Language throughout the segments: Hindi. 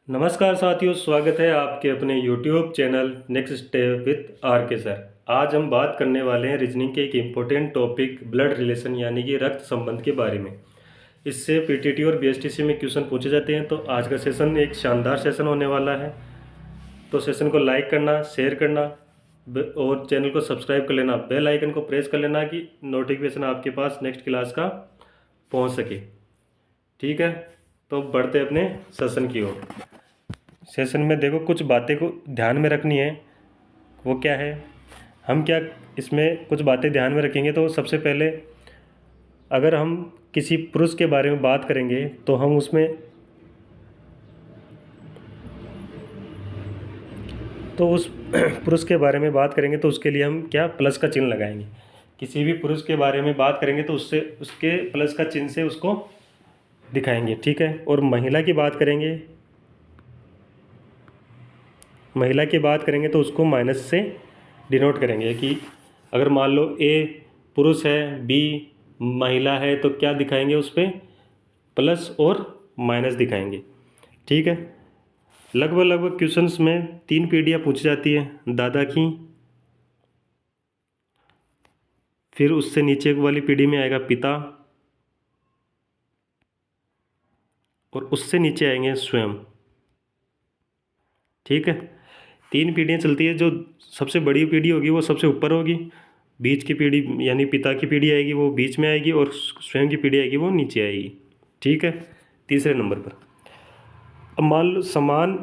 नमस्कार साथियों, स्वागत है आपके अपने YouTube channel next step with R K sir. आज हम बात करने वाले हैं रीजनिंग के एक इम्पोर्टेंट टॉपिक ब्लड रिलेशन यानी कि रक्त संबंध के बारे में। इससे पीटीटी और बीएसटीसी में क्वेश्चन पूछे जाते हैं। तो आज का सेशन एक शानदार सेशन होने वाला है। तो सेशन को लाइक करना, शेयर करना और चैनल को सब्सक्राइब कर लेना, बेल आइकन को प्रेस कर लेना कि नोटिफिकेशन आपके पास नेक्स्ट क्लास का पहुँच सके। ठीक है, तो बढ़ते अपने सेशन की ओर। सेशन में देखो, कुछ बातें को ध्यान में रखनी है। वो क्या है, हम क्या इसमें कुछ बातें ध्यान में रखेंगे। तो सबसे पहले अगर हम किसी पुरुष के बारे में बात करेंगे तो हम उसमें तो उस पुरुष के बारे में बात करेंगे तो उसके लिए हम क्या प्लस का चिन्ह लगाएंगे। किसी भी पुरुष के बारे में बात करेंगे तो उससे उसके प्लस का चिन्ह से उसको दिखाएंगे। ठीक है, और महिला की बात करेंगे तो उसको माइनस से डिनोट करेंगे कि अगर मान लो ए पुरुष है, बी महिला है, तो क्या दिखाएंगे, उस पर प्लस और माइनस दिखाएंगे। ठीक है, लगभग क्वेश्चंस में 3 पीढ़ियाँ पूछी जाती है, दादा की, फिर उससे नीचे वाली पीढ़ी में आएगा पिता, और उससे नीचे आएंगे स्वयं। ठीक है, 3 पीढ़ियाँ चलती है। जो सबसे बड़ी पीढ़ी होगी वो सबसे ऊपर होगी, बीच की पीढ़ी यानी पिता की पीढ़ी आएगी वो बीच में आएगी, और स्वयं की पीढ़ी आएगी वो नीचे आएगी। ठीक है, तीसरे नंबर पर अब मान लो समान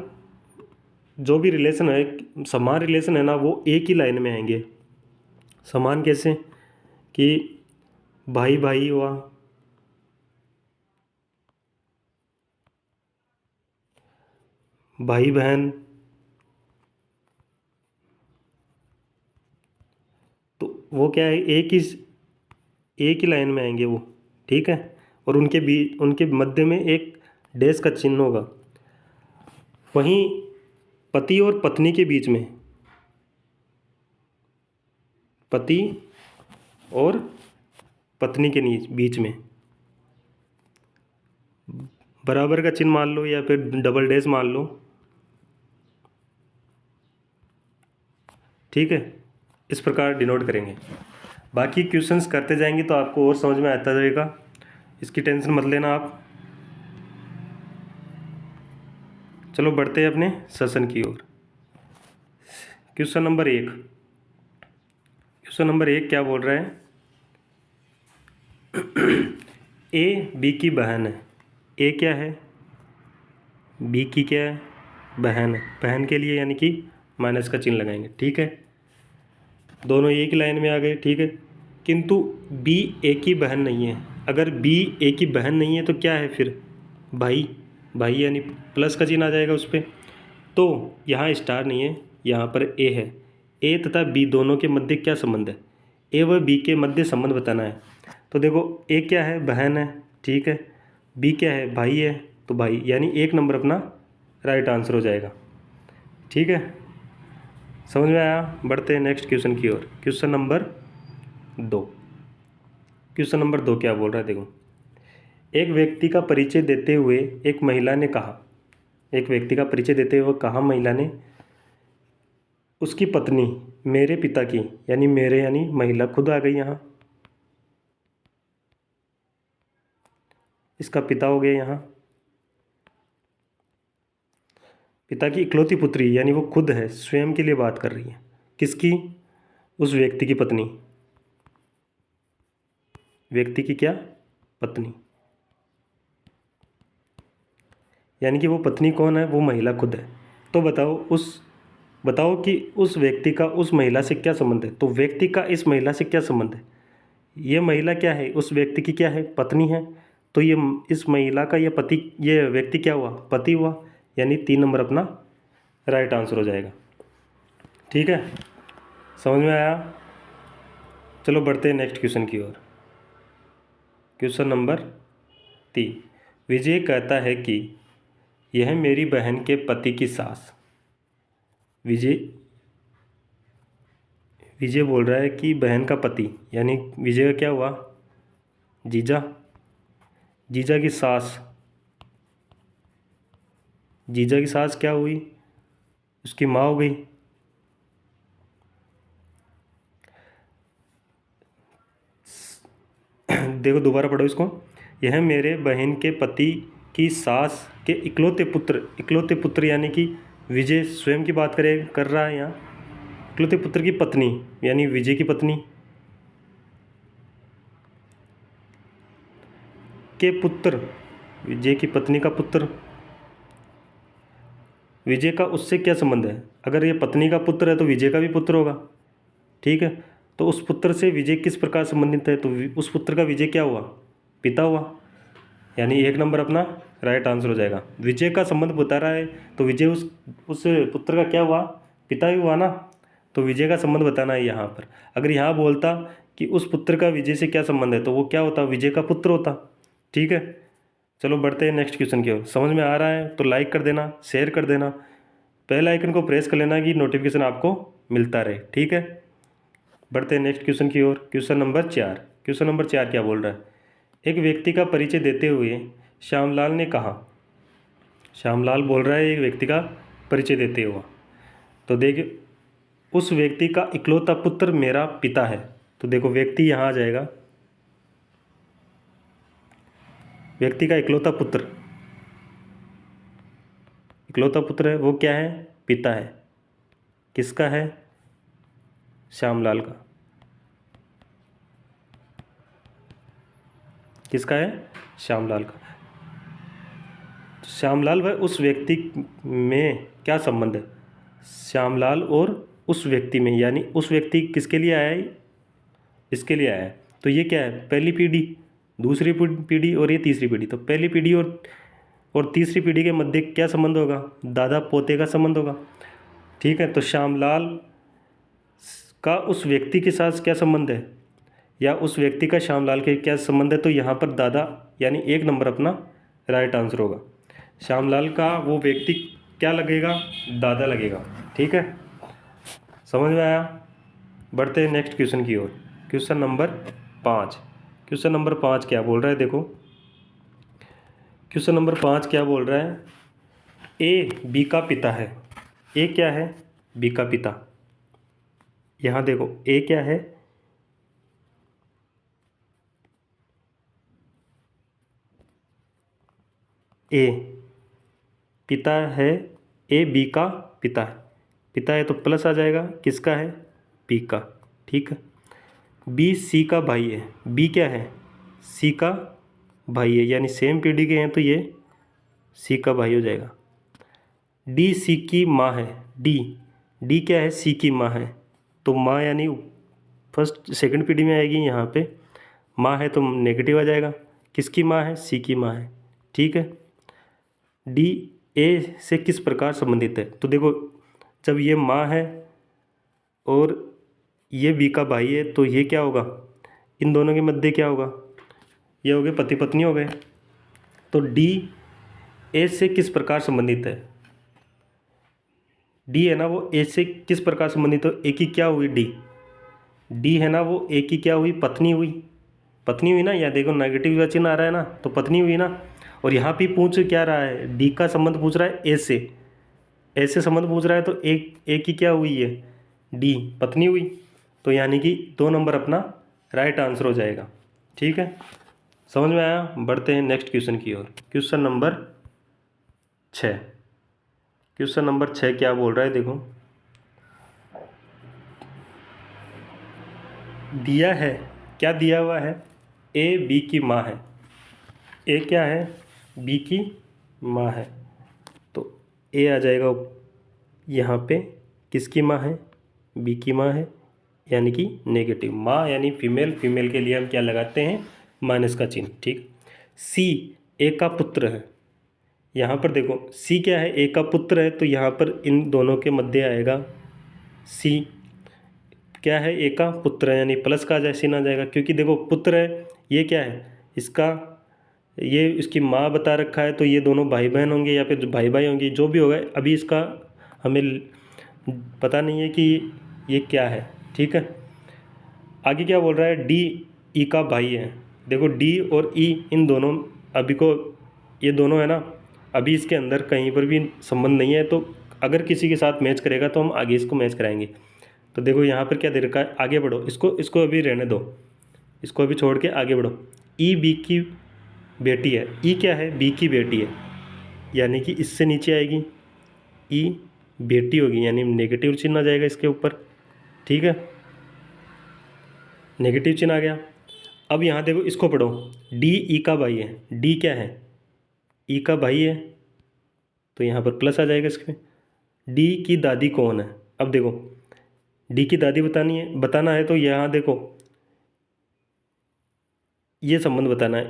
जो भी रिलेशन है, समान रिलेशन है ना, वो एक ही लाइन में आएंगे। समान कैसे कि भाई भाई हुआ, भाई बहन, तो वो क्या है, एक ही लाइन में आएंगे वो। ठीक है, और उनके मध्य में एक डैश का चिन्ह होगा। वहीं पति और पत्नी के बीच में, पति और पत्नी के बीच में बराबर का चिन्ह मान लो या फिर डबल डैश मान लो। ठीक है, इस प्रकार डिनोट करेंगे। बाकी क्वेश्चंस करते जाएंगे तो आपको और समझ में आता जाएगा, इसकी टेंशन मत लेना आप। चलो बढ़ते हैं अपने सेशन की ओर। क्वेश्चन नंबर एक क्या बोल रहा है, ए बी की बहन है। ए क्या है, बी की क्या है, बहन है। बहन के लिए यानी कि माइनस का चिन्ह लगाएंगे। ठीक है, दोनों एक ही लाइन में आ गए। ठीक है, किंतु बी ए की बहन नहीं है। अगर बी ए की बहन नहीं है तो क्या है फिर, भाई। भाई यानी प्लस का चिन्ह आ जाएगा उस पर। तो यहाँ स्टार नहीं है, यहाँ पर ए है। ए तथा बी दोनों के मध्य क्या संबंध है, ए व बी के मध्य संबंध बताना है। तो देखो, ए क्या है, बहन है। ठीक है, बी क्या है, भाई है। तो भाई यानी 1 नंबर अपना राइट आंसर हो जाएगा। ठीक है, समझ में आया। बढ़ते हैं नेक्स्ट क्वेश्चन की ओर। दो क्वेश्चन नंबर 2 क्या बोल रहा है, देखो। एक व्यक्ति का परिचय देते हुए एक महिला ने कहा, एक व्यक्ति का परिचय देते हुए कहा महिला ने, उसकी पत्नी मेरे पिता की, यानी मेरे यानी महिला खुद आ गई यहाँ, इसका पिता हो गया यहाँ, पिता की इकलौती पुत्री यानी वो खुद है, स्वयं के लिए बात कर रही है। किसकी, उस व्यक्ति की पत्नी, व्यक्ति की क्या, पत्नी। यानी कि वो पत्नी कौन है, वो महिला खुद है। तो बताओ कि उस व्यक्ति का उस महिला से क्या संबंध है। तो व्यक्ति का इस महिला से क्या संबंध है, ये महिला क्या है, उस व्यक्ति की क्या है, पत्नी है। तो ये इस महिला का ये व्यक्ति क्या हुआ, पति हुआ। यानी 3 नंबर अपना राइट आंसर हो जाएगा। ठीक है, समझ में आया। चलो बढ़ते हैं नेक्स्ट क्वेश्चन की ओर। क्वेश्चन नंबर 3, विजय कहता है कि यह मेरी बहन के पति की सास। विजय विजय बोल रहा है कि बहन का पति, यानी विजय का क्या हुआ, जीजा, जीजा की सास जीजा की सास क्या हुई, उसकी माँ हो गई। देखो दोबारा पढ़ो इसको। यह मेरे बहन के पति की सास के इकलौते पुत्र यानी कि विजय स्वयं की बात कर रहा है यहाँ। इकलौते पुत्र की पत्नी यानी विजय की पत्नी के पुत्र, विजय की पत्नी का पुत्र। विजय का उससे क्या संबंध है? अगर ये पत्नी का पुत्र है तो विजय का भी पुत्र होगा, ठीक है। तो उस पुत्र से विजय किस प्रकार संबंधित है? तो उस पुत्र का विजय क्या हुआ? पिता हुआ। यानी एक नंबर अपना राइट आंसर हो जाएगा। विजय का संबंध बता रहा है तो विजय उस पुत्र का क्या हुआ? पिता ही हुआ ना। तो विजय का संबंध बताना है यहाँ पर। अगर यहाँ बोलता कि उस पुत्र का विजय से क्या संबंध है तो वो क्या होता? विजय का पुत्र होता, ठीक है। चलो बढ़ते हैं नेक्स्ट क्वेश्चन की ओर। समझ में आ रहा है तो लाइक कर देना, शेयर कर देना, बेल आइकन को प्रेस कर लेना कि नोटिफिकेशन आपको मिलता रहे, ठीक है। बढ़ते हैं नेक्स्ट क्वेश्चन की ओर। Question number 4। क्वेश्चन नंबर 4 क्या बोल रहा है? एक व्यक्ति का परिचय देते हुए श्यामलाल ने कहा, श्यामलाल बोल रहा है एक व्यक्ति का परिचय देते हुआ, तो देखिए उस व्यक्ति का इकलौता पुत्र मेरा पिता है। तो देखो व्यक्ति यहाँ आ जाएगा, व्यक्ति का इकलौता पुत्र है, वो क्या है? पिता है। किसका है? श्यामलाल का। किसका है? श्यामलाल का। श्यामलाल व उस व्यक्ति में क्या संबंध है? श्यामलाल और उस व्यक्ति में, यानी उस व्यक्ति किसके लिए आया है? इसके लिए आया है। तो ये क्या है? पहली पीढ़ी, दूसरी पीढ़ी और ये तीसरी पीढ़ी। तो पहली पीढ़ी और तीसरी पीढ़ी के मध्य क्या संबंध होगा? दादा पोते का संबंध होगा, ठीक है। तो श्यामलाल का उस व्यक्ति के साथ क्या संबंध है, या उस व्यक्ति का श्यामलाल के क्या संबंध है? तो यहाँ पर दादा, यानी एक नंबर अपना राइट आंसर होगा। श्यामलाल का वो व्यक्ति क्या लगेगा? दादा लगेगा, ठीक है। समझ में आया? बढ़ते हैं नेक्स्ट क्वेश्चन की ओर। Question number 5। क्वेश्चन नंबर 5 क्या बोल रहा है? देखो क्वेश्चन नंबर 5 क्या बोल रहा है? ए बी का पिता है। ए क्या है? बी का पिता। यहाँ देखो ए क्या है? ए पिता है, ए बी का पिता है। पिता है तो प्लस आ जाएगा, किसका है? बी का, ठीक है। बी सी का भाई है। बी क्या है? सी का भाई है, यानी सेम पीढ़ी के हैं तो ये सी का भाई हो जाएगा। डी सी की माँ है। डी क्या है? सी की माँ है। तो माँ यानी फर्स्ट सेकंड पीढ़ी में आएगी। यहाँ पे माँ है तो नेगेटिव आ जाएगा। किसकी माँ है? सी की माँ है, ठीक है। डी ए से किस प्रकार संबंधित है? तो देखो जब ये माँ है और ये बी का भाई है तो ये क्या होगा? इन दोनों के मध्य क्या होगा? ये हो गए पति पत्नी हो गए। तो डी ए से किस प्रकार संबंधित है? डी है ना वो ए से किस प्रकार संबंधित? तो ए की क्या हुई? डी है ना वो ए की क्या हुई? पत्नी हुई। पत्नी हुई ना। या देखो नेगेटिव चिन्ह आ रहा है ना, तो पत्नी हुई ना। और यहाँ भी पूछ क्या रहा है? डी का संबंध पूछ रहा है ए से। ए से संबंध पूछ रहा है तो ए की क्या हुई है? डी पत्नी हुई। तो यानी कि 2 नंबर अपना राइट आंसर हो जाएगा, ठीक है। समझ में आया? बढ़ते हैं नेक्स्ट क्वेश्चन की ओर। Question number 6। क्वेश्चन नंबर 6 क्या बोल रहा है? देखो दिया है, क्या दिया हुआ है? ए बी की माँ है। ए क्या है? बी की माँ है। तो ए आ जाएगा यहाँ पे, किसकी माँ है? बी की माँ है, यानी कि नेगेटिव। माँ यानी फीमेल, फीमेल के लिए हम क्या लगाते हैं? माइनस का चिन्ह, ठीक। सी ए का पुत्र है। यहाँ पर देखो सी क्या है? ए का पुत्र है, तो यहाँ पर इन दोनों के मध्य आएगा सी क्या है? ए का पुत्र है, यानी प्लस का चिन्ह आ जाएगा, क्योंकि देखो पुत्र है, ये क्या है? इसका ये इसकी माँ बता रखा है, तो ये दोनों भाई बहन होंगे या फिर भाई भाई होंगे, जो भी होगा। अभी इसका हमें पता नहीं है कि ये क्या है, ठीक है। आगे क्या बोल रहा है? डी ई का भाई है। देखो डी और ई इन दोनों अभी को, ये दोनों है ना, अभी इसके अंदर कहीं पर भी संबंध नहीं है, तो अगर किसी के साथ मैच करेगा तो हम आगे इसको मैच कराएंगे। तो देखो यहाँ पर क्या दे रखा है, आगे बढ़ो, इसको अभी रहने दो, इसको अभी छोड़ के आगे बढ़ो। ई बी की बेटी है, ई क्या है, बी की बेटी है, यानी कि इससे नीचे आएगी ई बेटी होगी, यानी नेगेटिव चिन्ह आ जाएगा इसके ऊपर, ठीक है, नेगेटिव चिन्ह आ गया। अब यहाँ देखो इसको पढ़ो, डी ई का भाई है, डी क्या है, ई का भाई है, तो यहाँ पर प्लस आ जाएगा इसमें। डी की दादी कौन है, अब देखो डी की दादी बताना है तो यहाँ देखो ये संबंध बताना है,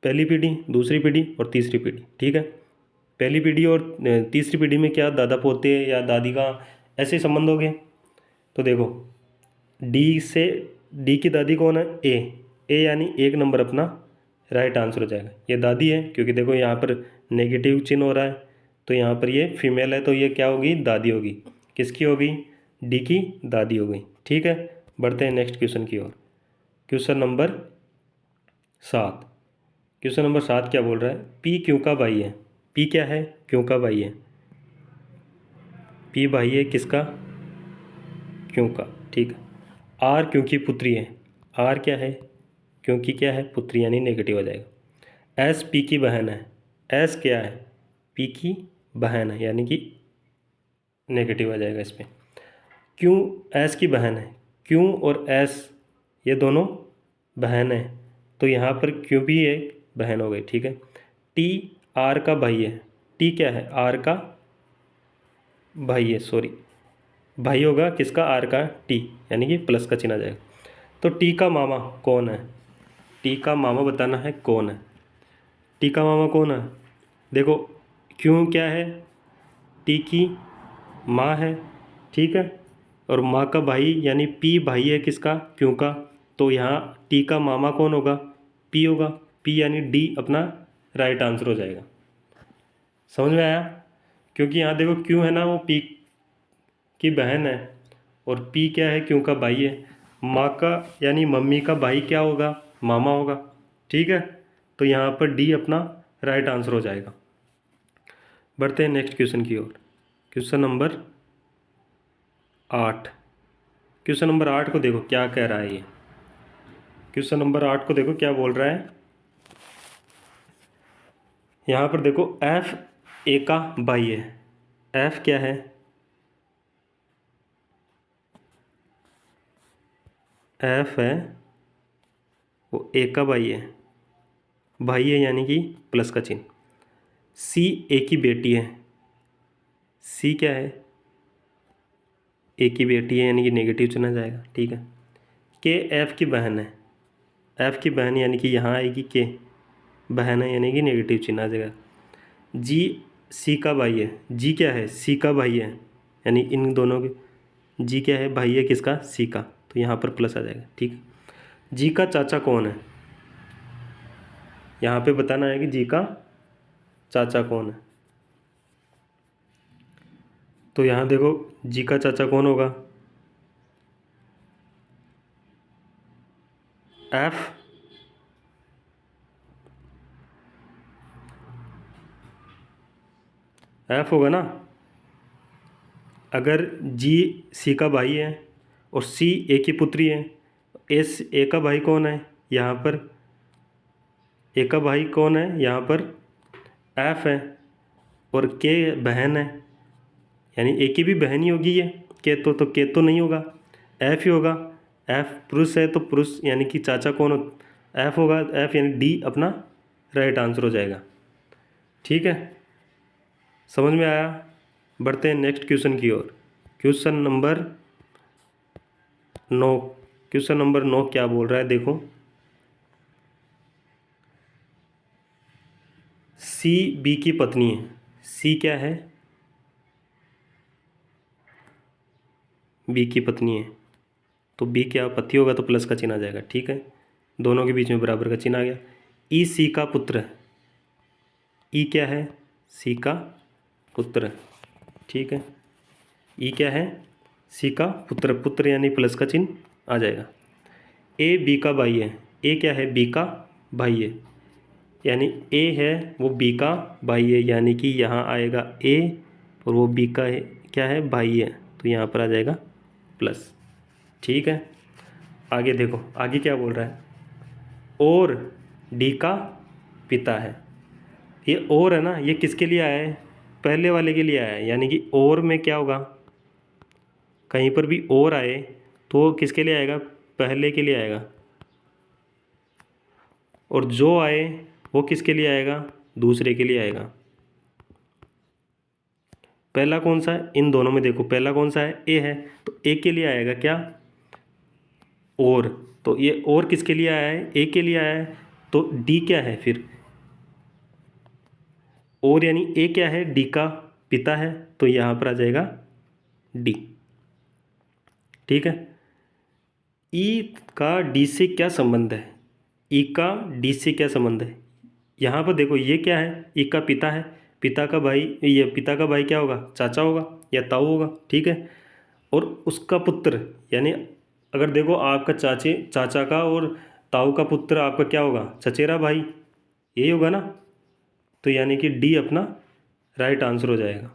पहली पीढ़ी, दूसरी पीढ़ी और तीसरी पीढ़ी, ठीक है। पहली पीढ़ी और तीसरी पीढ़ी में क्या दादा पोते या दादी का ऐसे संबंध हो गए। तो देखो डी से, डी की दादी कौन है, ए यानी एक नंबर अपना राइट आंसर हो जाएगा। ये दादी है, क्योंकि देखो यहाँ पर नेगेटिव चिन्ह हो रहा है, तो यहाँ पर ये फीमेल है, तो ये क्या होगी, दादी होगी। किसकी होगी, डी की दादी हो गई, ठीक है। बढ़ते हैं नेक्स्ट क्वेश्चन की ओर। Question number 7। क्वेश्चन नंबर 7 क्या बोल रहा है, पी क्यों का भाई है, पी क्या है, क्यों का भाई है, पी भाई है किसका, क्यों का, ठीक है। आर क्योंकि पुत्री है, आर क्या है, क्योंकि क्या है, पुत्री, यानी नेगेटिव आ जाएगा। एस पी की बहन है, एस क्या है, पी की बहन है, यानी कि नेगेटिव आ जाएगा इस पर। क्यों एस की बहन है, क्यों और एस ये दोनों बहन है, तो यहाँ पर क्यों भी एक बहन हो गई, ठीक है। टी आर का भाई है, टी क्या है, आर का भाई है, सॉरी भाई होगा किसका, आर का, टी, यानी कि प्लस का चिन्ह आ जाएगा। तो टी का मामा कौन है, टी का मामा बताना है कौन है, टी का मामा कौन है, देखो क्यों क्या है, टी की माँ है, ठीक है, और माँ का भाई यानी पी भाई है किसका, क्यों का, तो यहाँ टी का मामा कौन होगा, पी होगा, पी यानी डी अपना राइट आंसर हो जाएगा। समझ में आया, क्योंकि यहाँ देखो क्यों है ना, वो पी की बहन है, और पी क्या है, क्यों का भाई है, माँ का यानी मम्मी का भाई क्या होगा, मामा होगा, ठीक है। तो यहाँ पर डी अपना राइट आंसर हो जाएगा। बढ़ते हैं नेक्स्ट क्वेश्चन की ओर। Question number 8। क्वेश्चन नंबर 8 को देखो क्या कह रहा है ये, क्वेश्चन नंबर 8 को देखो क्या बोल रहा है, यहाँ पर देखो एफ ए का भाई है, एफ क्या है, एफ है वो ए का भाई है यानी कि प्लस का चिन्ह। सी ए की बेटी है, सी क्या है, ए की बेटी है, यानी कि नेगेटिव चुना जाएगा, ठीक है। के एफ की बहन है, एफ की बहन यानी कि यहाँ आएगी के, बहन है यानी कि नेगेटिव चिन्ह आ जाएगा। जी सी का भाई है, जी क्या है, सी का भाई है, यानी इन दोनों के, जी क्या है, भाई है किसका, सी का, तो यहाँ पर प्लस आ जाएगा, ठीक है। जी का चाचा कौन है, यहाँ पे बताना है कि जी का चाचा कौन है। तो यहाँ देखो जी का चाचा कौन होगा, एफ, एफ होगा ना। अगर जी सी का भाई है और सी ए की पुत्री है, एस ए का भाई कौन है, यहाँ पर ए का भाई कौन है, यहाँ पर एफ है, और के बहन है, यानी ए की भी बहन ही होगी ये, के तो नहीं होगा, एफ ही होगा। एफ पुरुष है तो पुरुष यानी कि चाचा कौन हो, एफ होगा, एफ यानी डी अपना राइट आंसर हो जाएगा, ठीक है। समझ में आया। बढ़ते हैं नेक्स्ट क्वेश्चन की ओर। Question number 9। क्वेश्चन नंबर 9 क्या बोल रहा है देखो, सी बी की पत्नी है, सी क्या है, बी की पत्नी है, तो बी क्या पति होगा तो प्लस का चिन्ह आ जाएगा, ठीक है। दोनों के बीच में बराबर का चिन्ह आ गया। ई सी का पुत्र है, ई क्या है, सी का पुत्र है, ठीक है। ई क्या है, सी का पुत्र, पुत्र यानी प्लस का चिन्ह आ जाएगा। ए बी का भाई है, ए क्या है, बी का भाई है, यानी ए है वो बी का भाई है, यानी कि यहाँ आएगा ए और वो बी का है क्या है, भाई है, तो यहाँ पर आ जाएगा प्लस। ठीक है, आगे देखो आगे क्या बोल रहा है, और डी का पिता है। ये और है ना, ये किसके लिए आया है, पहले वाले के लिए आया है, यानी कि और में क्या होगा, कहीं पर भी और आए तो किसके लिए आएगा, पहले के लिए आएगा, और जो आए वो किसके लिए आएगा, दूसरे के लिए आएगा। पहला कौन सा है, इन दोनों में देखो पहला कौन सा है, ए है, तो ए के लिए आएगा क्या, और, तो ये और किसके लिए आया है, ए के लिए आया है, तो डी क्या है फिर, और यानी ए क्या है, डी का पिता है, तो यहाँ पर आ जाएगा डी। ठीक है, ई का डी से क्या संबंध है, ई का डी से क्या संबंध है, यहाँ पर देखो ये क्या है, ई का पिता है, पिता का भाई, ये पिता का भाई क्या होगा, चाचा होगा या ताऊ होगा। ठीक है, और उसका पुत्र, यानी अगर देखो आपका चाचा का और ताऊ का पुत्र आपका क्या होगा, चचेरा भाई, यही होगा ना, तो यानी कि डी अपना राइट आंसर हो जाएगा।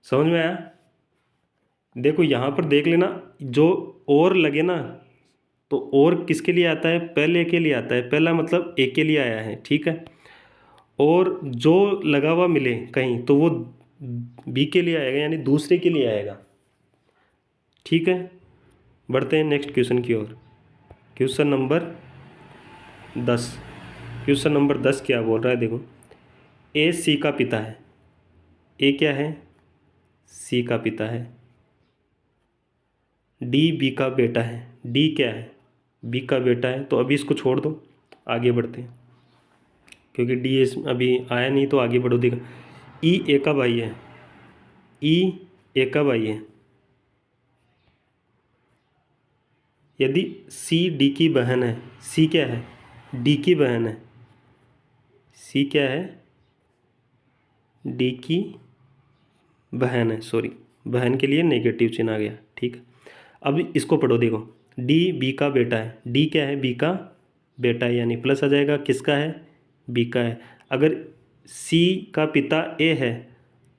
समझ में आया, देखो यहाँ पर देख लेना, जो और लगे ना, तो और किसके लिए आता है, पहले के लिए आता है, पहला मतलब ए के लिए आया है। ठीक है, और जो लगा हुआ मिले कहीं तो वो बी के लिए आएगा, यानी दूसरे के लिए आएगा। ठीक है, बढ़ते हैं नेक्स्ट क्वेश्चन की ओर। क्वेश्चन नंबर 10, क्वेश्चन नंबर 10 क्या बोल रहा है, देखो ए सी का पिता है, ए क्या है, सी का पिता है, डी बी का बेटा है, डी क्या है, बी का बेटा है, तो अभी इसको छोड़ दो, आगे बढ़ते हैं, क्योंकि डी एस अभी आया नहीं, तो आगे बढ़ो। देखो ई ए का भाई है, ई ए का भाई है, यदि सी डी की बहन है, सी क्या है, डी की बहन है, सी क्या है, डी की बहन है, सॉरी बहन के लिए नेगेटिव चिन्ह आ गया। ठीक है, अब इसको पढ़ो, देखो डी बी का बेटा है, डी क्या है, बी का बेटा है, यानी प्लस आ जाएगा, किसका है, बी का है। अगर सी का पिता ए है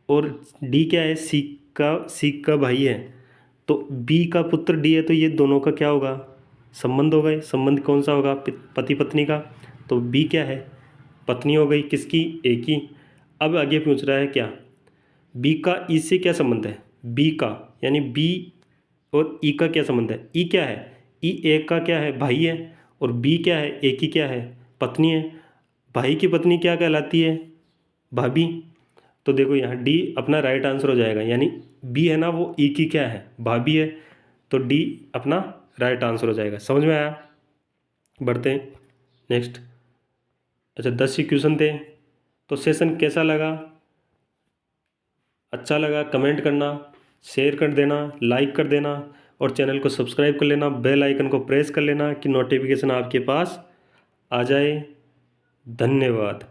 और डी क्या है, सी का भाई है, तो बी का पुत्र डी है, तो ये दोनों का क्या होगा, संबंध होगा। संबंध कौन सा होगा, पति पत्नी का, तो बी क्या है, पत्नी हो गई किसकी, ए की। अब आगे पूछ रहा है क्या, बी का ई से क्या संबंध है, बी का, यानी बी और ई का क्या संबंध है, ई क्या है, ई ए का क्या है, भाई है, और बी क्या है, ए की क्या है, पत्नी है। भाई की पत्नी क्या कहलाती है, भाभी। तो देखो यहाँ डी अपना राइट आंसर हो जाएगा, यानी बी है ना वो ई की क्या है, भाभी है, तो डी अपना राइट आंसर हो जाएगा। समझ में आया, बढ़ते हैं नेक्स्ट। अच्छा 10 ही क्वेश्चन थे, तो सेशन कैसा लगा, अच्छा लगा कमेंट करना, शेयर कर देना, लाइक कर देना, और चैनल को सब्सक्राइब कर लेना, बेल आइकन को प्रेस कर लेना कि नोटिफिकेशन आपके पास आ जाए। धन्यवाद।